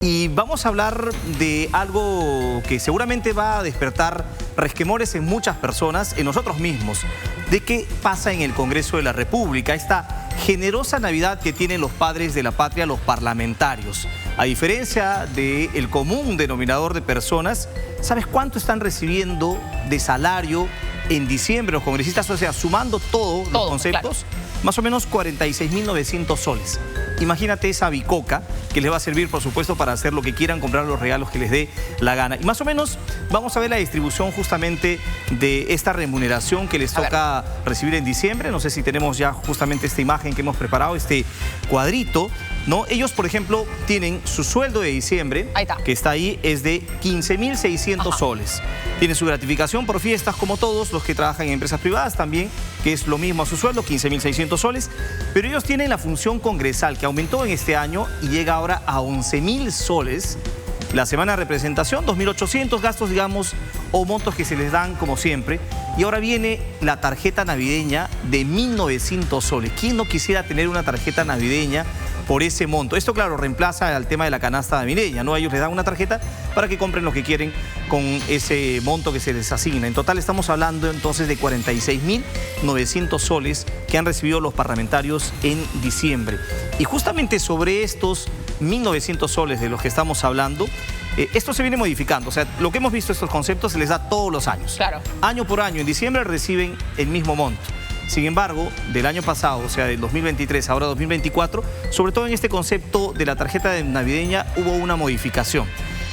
Y vamos a hablar de algo que seguramente va a despertar resquemores en muchas personas, en nosotros mismos, de qué pasa en el Congreso de la República, esta generosa Navidad que tienen los padres de la patria, los parlamentarios. A diferencia del común denominador de personas, ¿sabes cuánto están recibiendo de salario en diciembre los congresistas? O sea, sumando todos los conceptos, claro, más o menos 46.900 soles. Imagínate esa bicoca que les va a servir, por supuesto, para hacer lo que quieran, comprar los regalos que les dé la gana. Y más o menos vamos a ver la distribución justamente de esta remuneración que les toca recibir en diciembre. No sé si tenemos ya justamente esta imagen que hemos preparado, este cuadrito, ¿no? Ellos, por ejemplo, tienen su sueldo de diciembre, que está ahí, es de 15.600 soles. Tienen su gratificación por fiestas, como todos los que trabajan en empresas privadas también, que es lo mismo a su sueldo, 15.600 soles. Pero ellos tienen la función congresal, que aumentó en este año y llega ahora a 11.000 soles. La semana de representación, 2.800 gastos, digamos, o montos que se les dan como siempre. Y ahora viene la tarjeta navideña de 1.900 soles. ¿Quién no quisiera tener una tarjeta navideña por ese monto? Esto, claro, reemplaza al tema de la canasta navideña, ¿no? Ellos les dan una tarjeta para que compren lo que quieren con ese monto que se les asigna. En total estamos hablando entonces de 46.900 soles que han recibido los parlamentarios en diciembre. Y justamente sobre estos 1.900 soles de los que estamos hablando, esto se viene modificando. O sea, lo que hemos visto, estos conceptos se les da todos los años. Claro. Año por año, en diciembre reciben el mismo monto. Sin embargo, del año pasado, o sea, del 2023, ahora 2024, sobre todo en este concepto de la tarjeta navideña, hubo una modificación.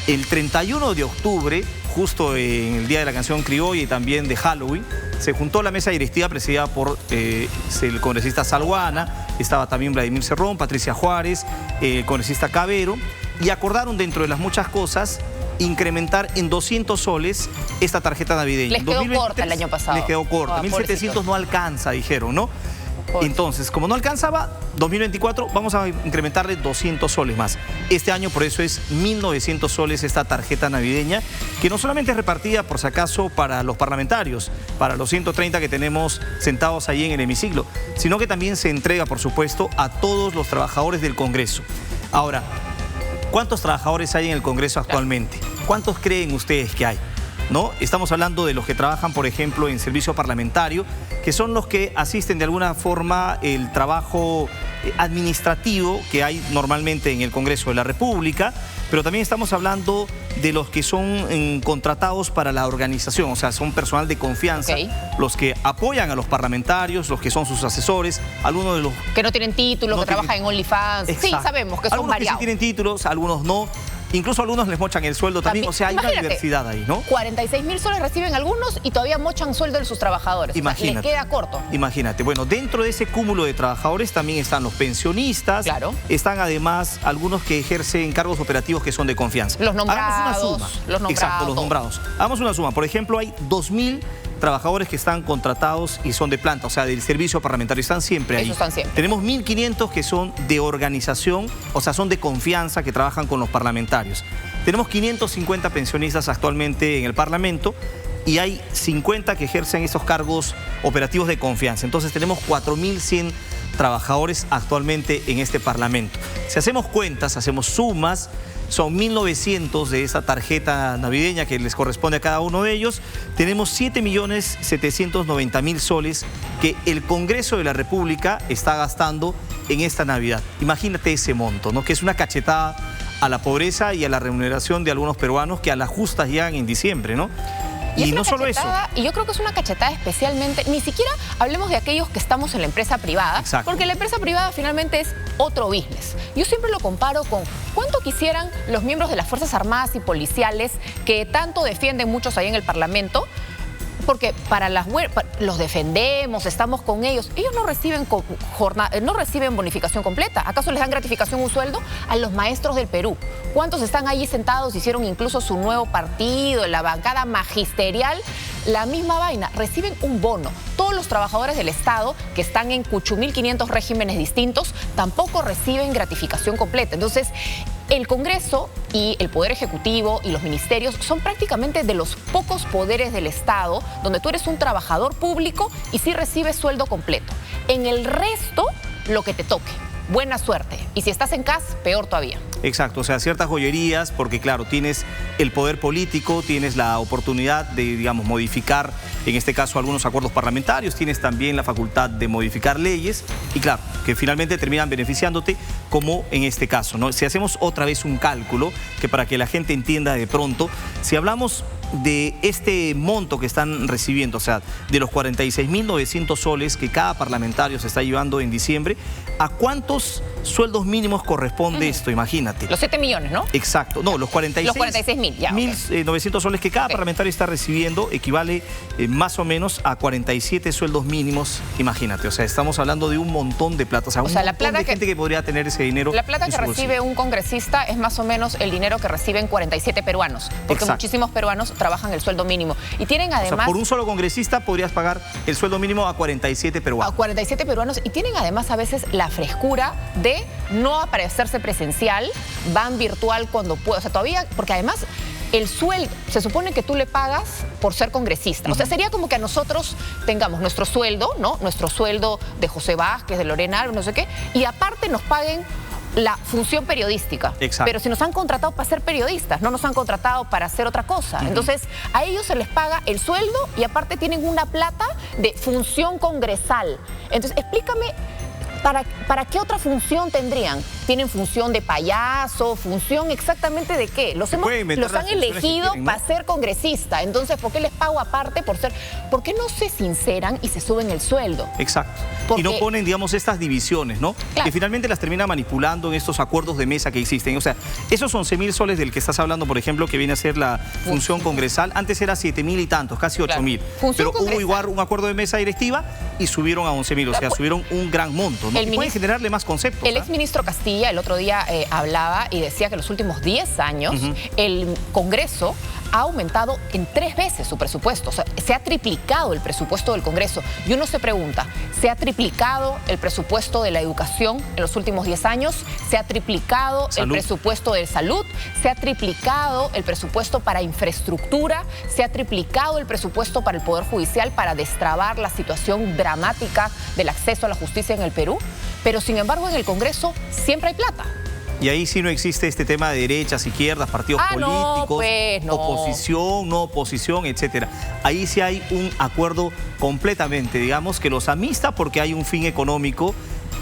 El 31 de octubre, justo en el Día de la Canción Criolla y también de Halloween, se juntó la mesa directiva presidida por el congresista Salguana, estaba también Vladimir Cerrón, Patricia Juárez, el congresista Cabero, y acordaron, dentro de las muchas cosas, incrementar en 200 soles esta tarjeta navideña. Les quedó corta el año pasado. Les quedó corta. 1.700 no alcanza, dijeron, ¿no? Entonces, como no alcanzaba, 2024 vamos a incrementarle 200 soles más. Este año, por eso, es 1.900 soles esta tarjeta navideña, que no solamente es repartida, por si acaso, para los parlamentarios, para los 130 que tenemos sentados ahí en el hemiciclo, sino que también se entrega, por supuesto, a todos los trabajadores del Congreso. Ahora, ¿cuántos trabajadores hay en el Congreso actualmente? ¿Cuántos creen ustedes que hay? ¿No? Estamos hablando de los que trabajan, por ejemplo, en servicio parlamentario, que son los que asisten de alguna forma el trabajo administrativo que hay normalmente en el Congreso de la República, pero también estamos hablando de los que son contratados para la organización, o sea, son personal de confianza, los que apoyan a los parlamentarios, los que son sus asesores, algunos de los que no tienen título, que trabajan en OnlyFans. Sí, sabemos que son algunos variados. Que sí tienen títulos, algunos no. Incluso algunos les mochan el sueldo también. O sea, hay una diversidad ahí, ¿no? 46.000 soles reciben algunos y todavía mochan sueldo de sus trabajadores. Imagínate. O sea, les queda corto. Imagínate. Bueno, dentro de ese cúmulo de trabajadores también están los pensionistas. Claro. Están además algunos que ejercen cargos operativos que son de confianza. Los nombrados. Hagamos una suma. Los nombrados. Exacto, los nombrados. Hagamos una suma. Por ejemplo, hay 2.000 trabajadores que están contratados y son de planta, o sea, del servicio parlamentario, están siempre ahí. Eso están siempre. Tenemos 1.500 que son de organización, o sea, son de confianza, que trabajan con los parlamentarios. Tenemos 550 pensionistas actualmente en el Parlamento y hay 50 que ejercen esos cargos operativos de confianza. Entonces tenemos 4.100 trabajadores actualmente en este Parlamento. Si hacemos cuentas, hacemos sumas, son 1.900 de esa tarjeta navideña que les corresponde a cada uno de ellos. Tenemos 7.790.000 soles que el Congreso de la República está gastando en esta Navidad. Imagínate ese monto, ¿no? Que es una cachetada a la pobreza y a la remuneración de algunos peruanos que a las justas llegan en diciembre, ¿no? Y no solo eso. Y yo creo que es una cachetada especialmente, ni siquiera hablemos de aquellos que estamos en la empresa privada, porque la empresa privada finalmente es otro business. Yo siempre lo comparo con cuánto quisieran los miembros de las Fuerzas Armadas y policiales que tanto defienden muchos ahí en el Parlamento, porque los defendemos, estamos con ellos. Ellos no reciben bonificación completa. ¿Acaso les dan gratificación, un sueldo? A los maestros del Perú. ¿Cuántos están allí sentados? Hicieron incluso su nuevo partido, en la bancada magisterial. La misma vaina, reciben un bono. Todos los trabajadores del Estado que están en 8.500 regímenes distintos tampoco reciben gratificación completa. Entonces, el Congreso y el Poder Ejecutivo y los ministerios son prácticamente de los pocos poderes del Estado donde tú eres un trabajador público y sí recibes sueldo completo. En el resto, lo que te toque. buena suerte. Y si estás en CAS, peor todavía. Exacto, o sea, ciertas joyerías, porque claro, tienes el poder político, tienes la oportunidad de, digamos, modificar, en este caso, algunos acuerdos parlamentarios, tienes también la facultad de modificar leyes y claro, que finalmente terminan beneficiándote, como en este caso, ¿no? Si hacemos otra vez un cálculo, que para que la gente entienda de pronto, si hablamos de este monto que están recibiendo, o sea, de los 46.900 soles que cada parlamentario se está llevando en diciembre, ¿a cuántos sueldos mínimos corresponde esto? Imagínate. Los 7 millones, ¿no? Exacto. No, los 46.000, ya. 900 soles que cada parlamentario está recibiendo equivale más o menos a 47 sueldos mínimos. Imagínate, o sea, estamos hablando de un montón de plata. O sea, la plata de gente que podría tener ese dinero. La plata que recibe un congresista es más o menos el dinero que reciben 47 peruanos, porque muchísimos peruanos trabajan el sueldo mínimo. Y tienen además... O sea, por un solo congresista podrías pagar el sueldo mínimo a 47 peruanos. A 47 peruanos, y tienen además a veces la frescura de no aparecerse presencial, van virtual cuando puede. O sea, todavía, porque además el sueldo, se supone que tú le pagas por ser congresista. O sea, sería como que a nosotros tengamos nuestro sueldo, ¿no? Nuestro sueldo de José Vázquez, de Lorena Alves, no sé qué, y aparte nos paguen la función periodística. Exacto. Pero si nos han contratado para ser periodistas, no nos han contratado para hacer otra cosa. Entonces, a ellos se les paga el sueldo y aparte tienen una plata de función congresal. Entonces, explícame, ¿para qué otra función tendrían? ¿Tienen función de payaso? ¿Función exactamente de qué? Los han elegido para ser congresista. Entonces, ¿por qué les pago aparte por ser...? ¿Por qué no se sinceran y se suben el sueldo? Exacto. Porque... Y no ponen, digamos, estas divisiones, ¿no? Claro. Que finalmente las termina manipulando en estos acuerdos de mesa que existen. O sea, esos 11.000 soles del que estás hablando, por ejemplo, que viene a ser la función congresal, antes era 7.000 y tantos, casi 8.000. Claro. Pero hubo igual un acuerdo de mesa directiva y subieron a 11.000. O sea, subieron un gran monto, ¿no? Y pueden generarle más conceptos. El exministro Castilla el otro día hablaba y decía que en los últimos 10 años el Congreso ha aumentado en 3 veces su presupuesto. O sea, se ha triplicado el presupuesto del Congreso. Y uno se pregunta, ¿se ha triplicado el presupuesto de la educación en los últimos 10 años? ¿Se ha triplicado el presupuesto de salud? ¿Se ha triplicado el presupuesto para infraestructura? ¿Se ha triplicado el presupuesto para el Poder Judicial para destrabar la situación dramática del acceso a la justicia en el Perú? Pero sin embargo en el Congreso siempre hay plata. Y ahí sí no existe este tema de derechas, izquierdas, partidos políticos, oposición, no oposición, etcétera. Ahí sí hay un acuerdo completamente, digamos, que los amista porque hay un fin económico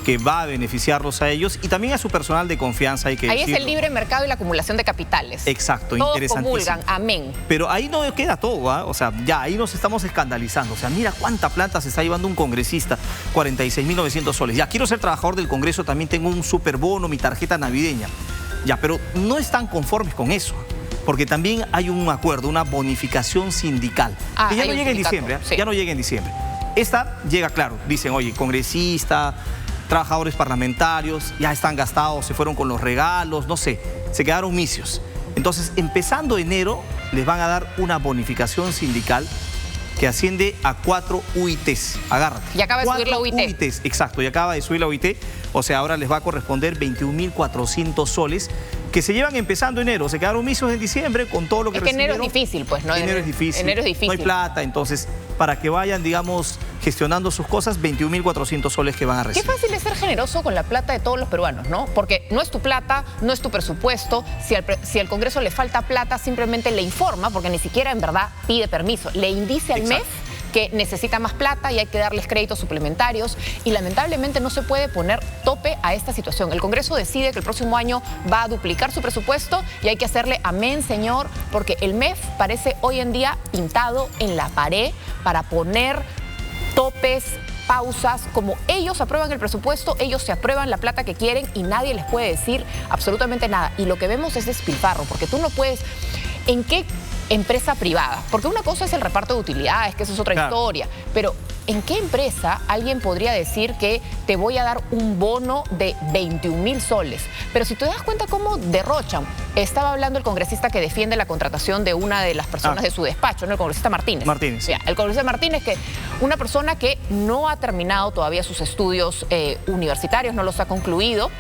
que va a beneficiarlos a ellos y también a su personal de confianza, hay que decirlo. Ahí es el libre mercado y la acumulación de capitales. Exacto, todos interesantísimo. comulgan, amén. Pero ahí no queda todo, ¿ah? O sea, ya ahí nos estamos escandalizando. O sea, mira cuánta plata se está llevando un congresista, 46.900 soles. Ya, quiero ser trabajador del Congreso, también tengo un superbono, mi tarjeta navideña. Ya, pero no están conformes con eso. Porque también hay un acuerdo, una bonificación sindical. Que ya no llega en diciembre, ¿eh? Ya no llega en diciembre. Esta llega, claro, dicen, oye, congresista, trabajadores parlamentarios, ya están gastados, se fueron con los regalos, no sé, se quedaron misios. Entonces, empezando enero, les van a dar una bonificación sindical que asciende a 4 UITs. Agárrate. Y acaba de subir la UIT. 4 UITs, exacto, y acaba de subir la UIT. O sea, ahora les va a corresponder 21.400 soles que se llevan empezando enero. Se quedaron misios en diciembre con todo lo que recibieron. Enero es difícil, pues, ¿no? Enero es difícil. Enero es difícil. No hay plata, entonces, para que vayan, digamos, gestionando sus cosas, 21.400 soles que van a recibir. Qué fácil es ser generoso con la plata de todos los peruanos, ¿no? Porque no es tu plata, no es tu presupuesto. Si al Congreso le falta plata, simplemente le informa, porque ni siquiera en verdad pide permiso. Le indice al MEF que necesita más plata y hay que darles créditos suplementarios. Y lamentablemente no se puede poner tope a esta situación. El Congreso decide que el próximo año va a duplicar su presupuesto y hay que hacerle amén, señor, porque el MEF parece hoy en día pintado en la pared para poner topes, pausas. Como ellos aprueban el presupuesto, ellos se aprueban la plata que quieren y nadie les puede decir absolutamente nada. Y lo que vemos es despilfarro, porque tú no puedes... ¿En qué empresa privada? Porque una cosa es el reparto de utilidades, que eso es otra historia, pero ¿en qué empresa alguien podría decir que te voy a dar un bono de 21.000 soles? Pero si te das cuenta cómo derrochan. Estaba hablando el congresista que defiende la contratación de una de las personas de su despacho, ¿no? El congresista Martínez. Martínez. Ya, el congresista Martínez, que una persona que no ha terminado todavía sus estudios universitarios, no los ha concluido.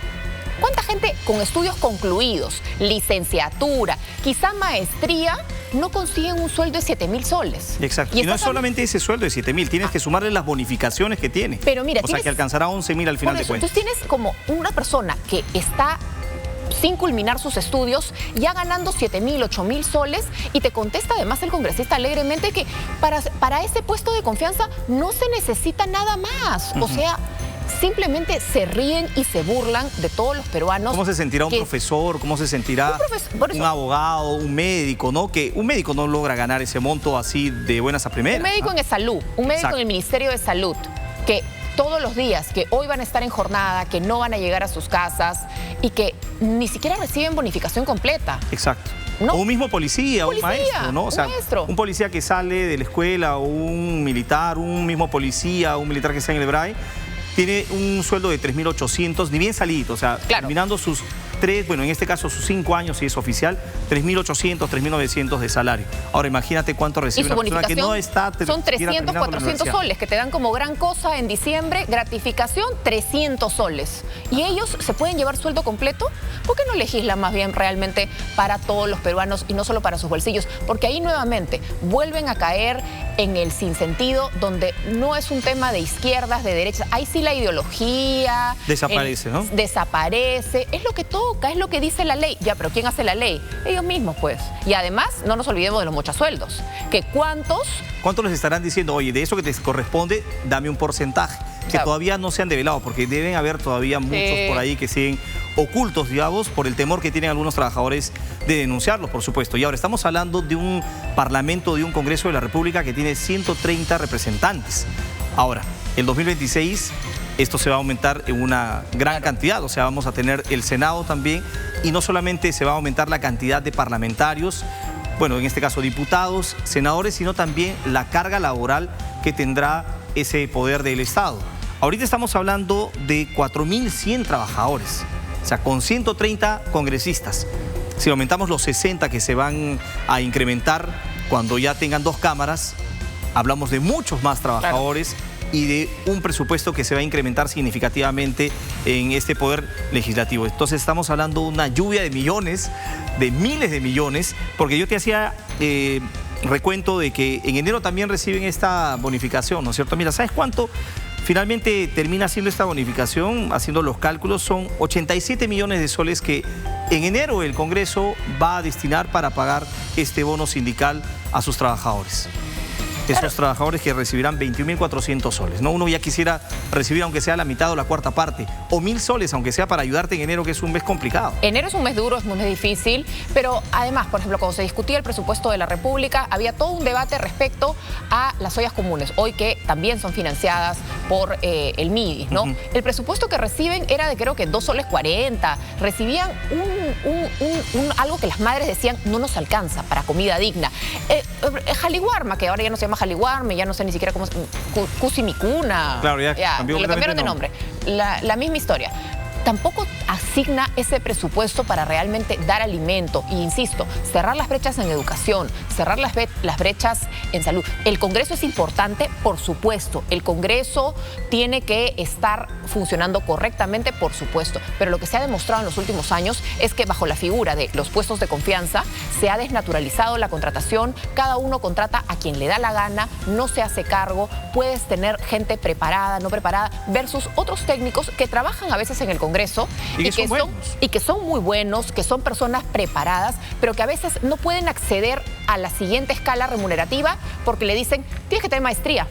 ¿Cuánta gente con estudios concluidos, licenciatura, quizá maestría, no consiguen un sueldo de 7.000 soles. Exacto. Y no es solamente ese sueldo de 7.000, tienes que sumarle las bonificaciones que tiene. Pero mira, o sea, que alcanzará 11.000 al final de cuentas. Entonces tienes como una persona que está sin culminar sus estudios, ya ganando 7.000, 8.000 soles, y te contesta además el congresista alegremente que para ese puesto de confianza no se necesita nada más. O sea, simplemente se ríen y se burlan de todos los peruanos. ¿Cómo se sentirá un profesor? ¿Cómo se sentirá un abogado, un médico, ¿no? Que un médico no logra ganar ese monto así de buenas a primeras. Un médico en salud, un médico en el Ministerio de Salud, que todos los días, que hoy van a estar en jornada, que no van a llegar a sus casas y que ni siquiera reciben bonificación completa. Exacto. ¿No? O un mismo policía, un maestro, ¿no? O sea, un policía que sale de la escuela, o un militar, un mismo policía, un militar que está en el BRAE, tiene un sueldo de 3.800, ni bien salido, o sea, terminando sus 3, bueno, en este caso sus 5 años, si es oficial, 3.800, 3.900 de salario. Ahora, imagínate cuánto recibe una persona que no está... Son 300, 400 soles, que te dan como gran cosa en diciembre, gratificación 300 soles. ¿Y ellos se pueden llevar sueldo completo? ¿Por qué no legislan más bien realmente para todos los peruanos y no solo para sus bolsillos? Porque ahí nuevamente vuelven a caer en el sinsentido, donde no es un tema de izquierdas, de derechas. Ahí sí la ideología... Desaparece, ¿no? Desaparece. Es lo que toca, es lo que dice la ley. Ya, pero ¿quién hace la ley? Ellos mismos, pues. Y además, no nos olvidemos de los mochasueldos. Que ¿cuántos les estarán diciendo? Oye, de eso que te corresponde, dame un porcentaje. Que todavía no se han develado, porque deben haber todavía muchos por ahí que siguen ocultos, digamos, por el temor que tienen algunos trabajadores de denunciarlos, por supuesto. Y ahora estamos hablando de un parlamento, de un Congreso de la República que tiene 130 representantes. Ahora, el 2026 esto se va a aumentar en una gran cantidad, o sea, vamos a tener el Senado también, y no solamente se va a aumentar la cantidad de parlamentarios, bueno, en este caso diputados, senadores, sino también la carga laboral que tendrá ese poder del Estado. Ahorita estamos hablando de 4.100 trabajadores, o sea, con 130 congresistas. Si aumentamos los 60 que se van a incrementar cuando ya tengan 2 cámaras, hablamos de muchos más trabajadores y de un presupuesto que se va a incrementar significativamente en este poder legislativo. Entonces estamos hablando de una lluvia de millones, de miles de millones, porque yo te hacía recuento de que en enero también reciben esta bonificación, ¿no es cierto? Mira, ¿sabes cuánto finalmente termina siendo esta bonificación? Haciendo los cálculos, son 87 millones de soles que en enero el Congreso va a destinar para pagar este bono sindical a sus trabajadores. Esos trabajadores que recibirán 21.400 soles, ¿no? Uno ya quisiera recibir aunque sea la mitad o la cuarta parte, o 1.000 soles, aunque sea para ayudarte en enero, que es un mes complicado. Enero es un mes duro, es un mes difícil, pero además, por ejemplo, cuando se discutía el presupuesto de la República, había todo un debate respecto a las ollas comunes, hoy que también son financiadas por el MIDI, ¿no? El presupuesto que reciben era de creo que 2 soles 40, recibían algo que las madres decían no nos alcanza para comida digna. Jaliguarma, que ahora ya no se llama Jaliguarme, ya no sé ni siquiera cómo es, Cusimicuna. Claro, ya lo cambiaron de nombre. La misma historia. Tampoco asigna ese presupuesto para realmente dar alimento. Y insisto, cerrar las brechas en educación, cerrar las brechas en salud. El Congreso es importante, por supuesto. El Congreso tiene que estar funcionando correctamente, por supuesto. Pero lo que se ha demostrado en los últimos años es que bajo la figura de los puestos de confianza se ha desnaturalizado la contratación. Cada uno contrata a quien le da la gana, no se hace cargo. Puedes tener gente preparada, no preparada, versus otros técnicos que trabajan a veces en el Congreso y que son muy buenos, que son personas preparadas, pero que a veces no pueden acceder a la siguiente escala remunerativa porque le dicen, tienes que tener maestría.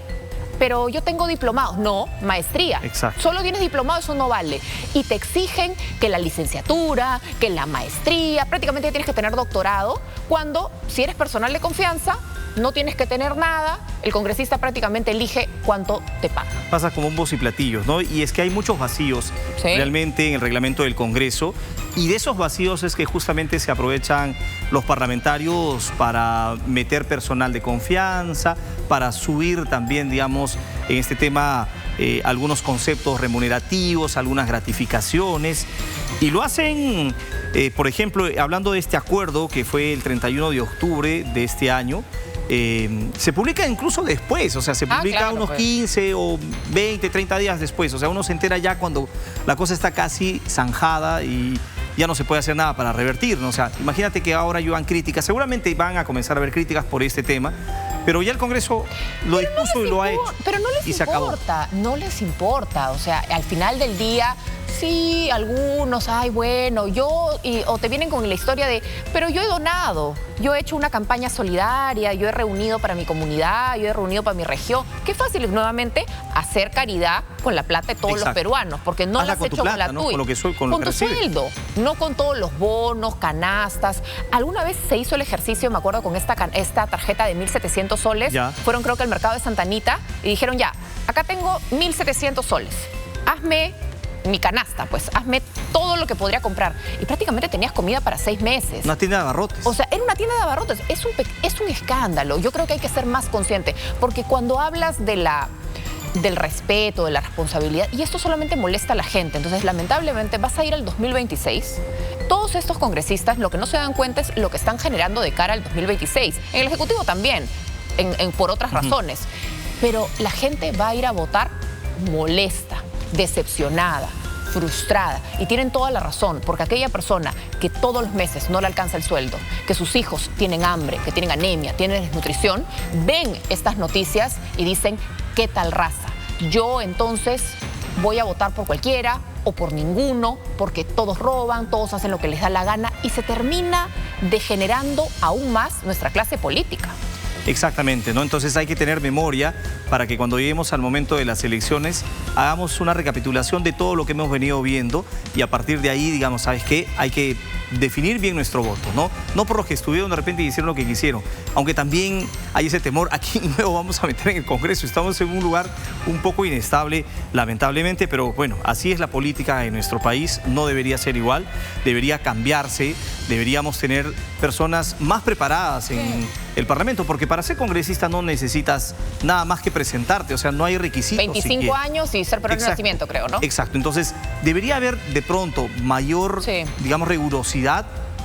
Pero yo tengo diplomados. No, maestría. Exacto. Solo tienes diplomado, eso no vale. Y te exigen que la licenciatura, que la maestría, prácticamente tienes que tener doctorado, cuando si eres personal de confianza, no tienes que tener nada, el congresista prácticamente elige cuánto te paga. Pasa como bombos y platillos, ¿no? Y es que hay muchos vacíos realmente en el reglamento del Congreso, y de esos vacíos es que justamente se aprovechan los parlamentarios para meter personal de confianza, para subir también, digamos, en este tema algunos conceptos remunerativos, algunas gratificaciones, y lo hacen, por ejemplo, hablando de este acuerdo que fue el 31 de octubre de este año, se publica incluso después, o sea, se publica unos 15 o 20, 30 días después, o sea, uno se entera ya cuando la cosa está casi zanjada y ya no se puede hacer nada para revertir, ¿no? O sea, imagínate que ahora llevan críticas, seguramente van a comenzar a haber críticas por este tema, pero ya el Congreso lo dispuso y lo ha hecho. Pero no les importa, no les importa. O sea, al final del día, sí, algunos, ay, bueno, o te vienen con la historia de, pero yo he donado, yo he hecho una campaña solidaria, yo he reunido para mi comunidad, yo he reunido para mi región. Qué fácil es nuevamente hacer caridad con la plata de todos los peruanos, porque no la has hecho con la tuya. Con tu sueldo, no con todos los bonos, canastas. Alguna vez se hizo el ejercicio, me acuerdo, con esta tarjeta de 1.700 soles. Ya. Fueron, creo que al mercado de Santa Anita y dijeron, ya, acá tengo 1.700 soles. Hazme mi canasta, pues hazme todo lo que podría comprar. Y prácticamente tenías comida para 6 meses. Una tienda de abarrotes. O sea, era una tienda de abarrotes. Es un escándalo. Yo creo que hay que ser más consciente, porque cuando hablas del respeto, de la responsabilidad, y esto solamente molesta a la gente. Entonces, lamentablemente, vas a ir al 2026. Todos estos congresistas lo que no se dan cuenta es lo que están generando de cara al 2026. En el Ejecutivo también, por otras razones. Pero la gente va a ir a votar molesta, decepcionada, frustrada, y tienen toda la razón, porque aquella persona que todos los meses no le alcanza el sueldo, que sus hijos tienen hambre, que tienen anemia, tienen desnutrición, ven estas noticias y dicen, ¿qué tal raza? Yo entonces voy a votar por cualquiera o por ninguno, porque todos roban, todos hacen lo que les da la gana, y se termina degenerando aún más nuestra clase política. Exactamente, ¿no? Entonces hay que tener memoria para que cuando lleguemos al momento de las elecciones hagamos una recapitulación de todo lo que hemos venido viendo y a partir de ahí, digamos, ¿sabes qué? Hay que definir bien nuestro voto, ¿no? No por los que estuvieron de repente y hicieron lo que quisieron, aunque también hay ese temor, ¿a quién nuevo vamos a meter en el Congreso? Estamos en un lugar un poco inestable, lamentablemente, pero bueno, así es la política en nuestro país, no debería ser igual, debería cambiarse, deberíamos tener personas más preparadas en el Parlamento, porque para ser congresista no necesitas nada más que presentarte, o sea, no hay requisitos. 25 años y ser peruano de nacimiento, creo, ¿no? Exacto, entonces debería haber de pronto mayor, digamos, rigurosidad.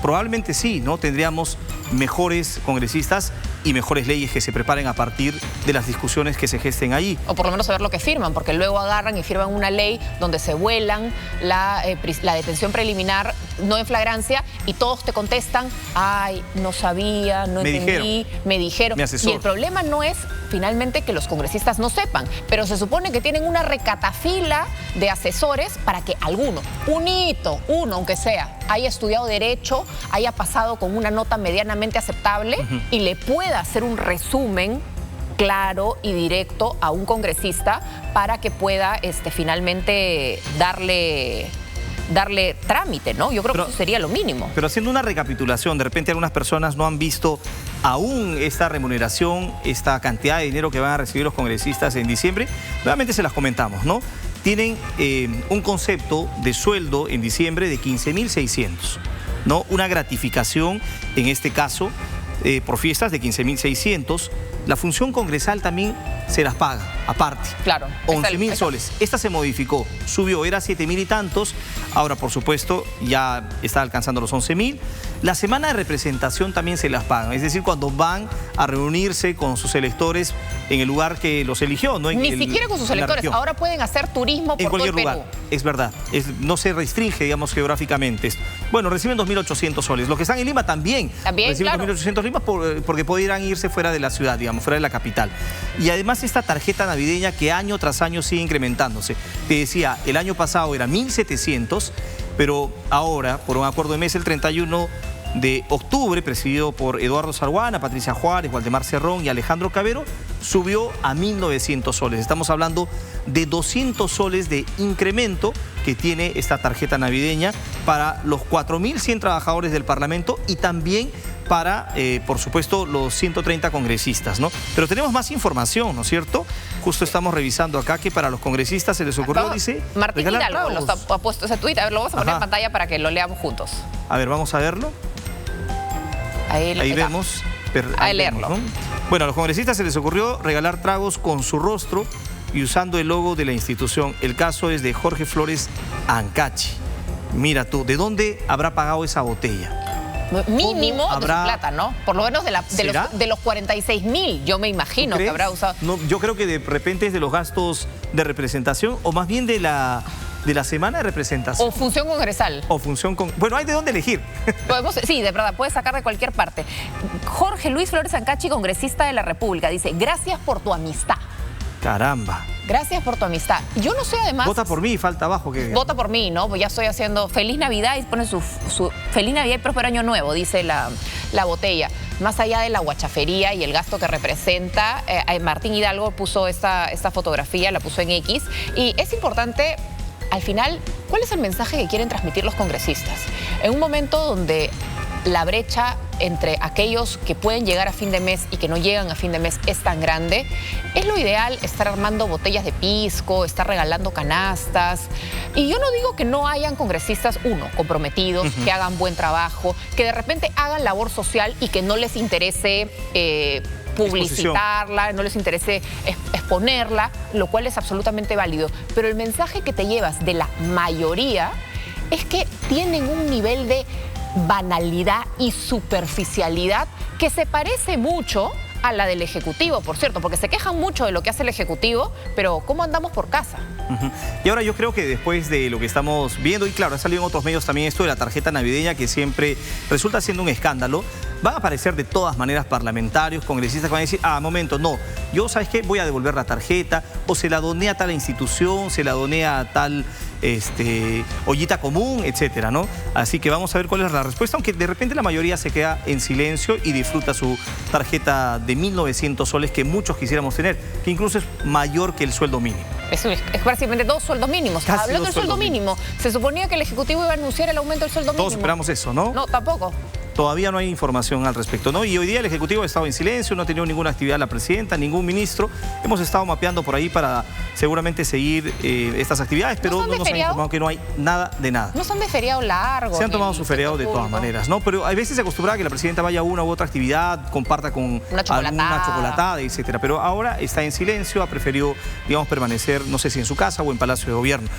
Probablemente sí, ¿no? Tendríamos mejores congresistas y mejores leyes que se preparen a partir de las discusiones que se gesten ahí. O por lo menos saber lo que firman, porque luego agarran y firman una ley donde se vuelan la detención preliminar, no en flagrancia, y todos te contestan, ay, no sabía, no entendí, me dijeron. Y el problema no es finalmente que los congresistas no sepan, pero se supone que tienen una recatafila de asesores para que alguno, uno aunque sea, haya estudiado Derecho, haya pasado con una nota medianamente aceptable y le pueda hacer un resumen claro y directo a un congresista para que pueda finalmente darle trámite, ¿no? Yo creo que eso sería lo mínimo. Pero haciendo una recapitulación, de repente algunas personas no han visto aún esta remuneración, esta cantidad de dinero que van a recibir los congresistas en diciembre. Nuevamente se las comentamos, ¿no? Tienen un concepto de sueldo en diciembre de 15.600, ¿no? Una gratificación, en este caso, por fiestas de 15.600. La función congresal también se las paga, aparte. Claro. 11.000 soles. Esta se modificó, subió, era 7.000 y tantos. Ahora, por supuesto, ya está alcanzando los 11.000. La semana de representación también se las pagan. Es decir, cuando van a reunirse con sus electores en el lugar que los eligió, ¿no? Ni siquiera con sus electores. Ahora pueden hacer turismo por todo el Perú. En cualquier lugar. Es verdad. No se restringe, digamos, geográficamente. Bueno, reciben 2.800 soles. Los que están en Lima también reciben 2.800 Lima porque podrían irse fuera de la ciudad, digamos, fuera de la capital. Y además esta tarjeta navideña que año tras año sigue incrementándose. Te decía, el año pasado era 1.700, pero ahora, por un acuerdo de mesa, el 31 de octubre, presidido por Eduardo Sarguana, Patricia Juárez, Waldemar Cerrón y Alejandro Cabero, subió a 1.900 soles. Estamos hablando de 200 soles de incremento que tiene esta tarjeta navideña para los 4.100 trabajadores del Parlamento y también para, por supuesto, los 130 congresistas, ¿no? Pero tenemos más información, ¿no es cierto? Justo estamos revisando acá que para los congresistas se les ocurrió, dice... Martín Hidalgo ha puesto ese tuit. A ver, lo vamos a poner en pantalla para que lo leamos juntos. A ver, vamos a verlo. Ahí vemos. Ahí leerlo. ¿No? Bueno, a los congresistas se les ocurrió regalar tragos con su rostro y usando el logo de la institución. El caso es de Jorge Flores Ancachi. Mira tú, ¿de dónde habrá pagado esa botella? Mínimo de su plata, ¿no? Por lo menos de los 46.000, yo me imagino que habrá usado. No, yo creo que de repente es de los gastos de representación o más bien de la de la semana de representación. O función congresal. O función con... Bueno, hay de dónde elegir. Sí, de verdad, puedes sacar de cualquier parte. Jorge Luis Flores Ancachi, congresista de la República, dice, gracias por tu amistad. Caramba. Gracias por tu amistad. Yo no sé, además... Vota por mí, falta abajo. Que... Vota por mí, ¿no? Pues ya estoy haciendo Feliz Navidad y pone su Feliz Navidad y Próspero Año Nuevo, dice la botella. Más allá de la guachafería y el gasto que representa, Martín Hidalgo puso esta fotografía, la puso en X. Y es importante, al final, ¿cuál es el mensaje que quieren transmitir los congresistas? En un momento donde la brecha entre aquellos que pueden llegar a fin de mes y que no llegan a fin de mes es tan grande, es lo ideal estar armando botellas de pisco, estar regalando canastas. Y yo no digo que no hayan congresistas, comprometidos, que hagan buen trabajo, que de repente hagan labor social y que no les interese publicitarla, no les interese exponerla, lo cual es absolutamente válido. Pero el mensaje que te llevas de la mayoría es que tienen un nivel de banalidad y superficialidad que se parece mucho a la del Ejecutivo, por cierto, porque se quejan mucho de lo que hace el Ejecutivo, pero ¿cómo andamos por casa? Y ahora yo creo que después de lo que estamos viendo, y claro, ha salido en otros medios también esto de la tarjeta navideña, que siempre resulta siendo un escándalo, van a aparecer de todas maneras parlamentarios, congresistas que van a decir, momento, no, yo, ¿sabes qué? Voy a devolver la tarjeta, o se la doné a tal institución, se la doné a tal ollita común, etcétera, ¿no? Así que vamos a ver cuál es la respuesta, aunque de repente la mayoría se queda en silencio y disfruta su tarjeta de 1.900 soles que muchos quisiéramos tener, que incluso es mayor que el sueldo mínimo. Es prácticamente 2 sueldos mínimos. Hablando del sueldo mínimo, se suponía que el Ejecutivo iba a anunciar el aumento del sueldo mínimo. Todos esperamos eso, ¿no? No, tampoco. Todavía no hay información al respecto, ¿no? Y hoy día el Ejecutivo ha estado en silencio, no ha tenido ninguna actividad la presidenta, ningún ministro. Hemos estado mapeando por ahí para seguramente seguir estas actividades, pero no nos han informado que no hay nada de nada. No son de feriado largo. Se han tomado su feriado de todas maneras, ¿no? Pero a veces se acostumbraba a que la presidenta vaya a una u otra actividad, comparta con una chocolatada, etcétera. Pero ahora está en silencio, ha preferido, digamos, permanecer, no sé si en su casa o en Palacio de Gobierno.